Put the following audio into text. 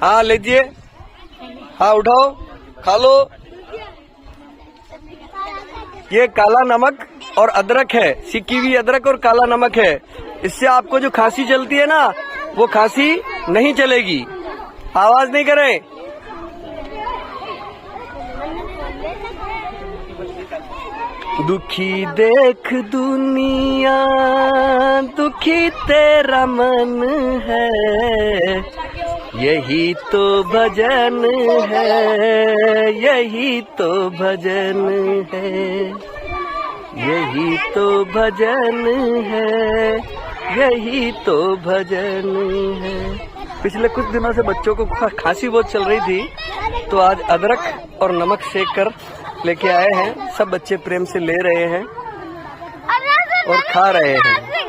हाँ लीजिए, हाँ उठाओ, खा लो। ये काला नमक और अदरक है, सिकी हुई अदरक और काला नमक है। इससे आपको जो खांसी चलती है ना, वो खांसी नहीं चलेगी। आवाज नहीं करें। दुखी देख दुनिया, दुखी तेरा मन है, यही तो भजन है, यही तो भजन है, यही तो भजन है, यही तो भजन है। पिछले कुछ दिनों से बच्चों को खांसी बहुत चल रही थी, तो आज अदरक और नमक सेक कर लेके आए हैं। सब बच्चे प्रेम से ले रहे हैं और खा रहे हैं।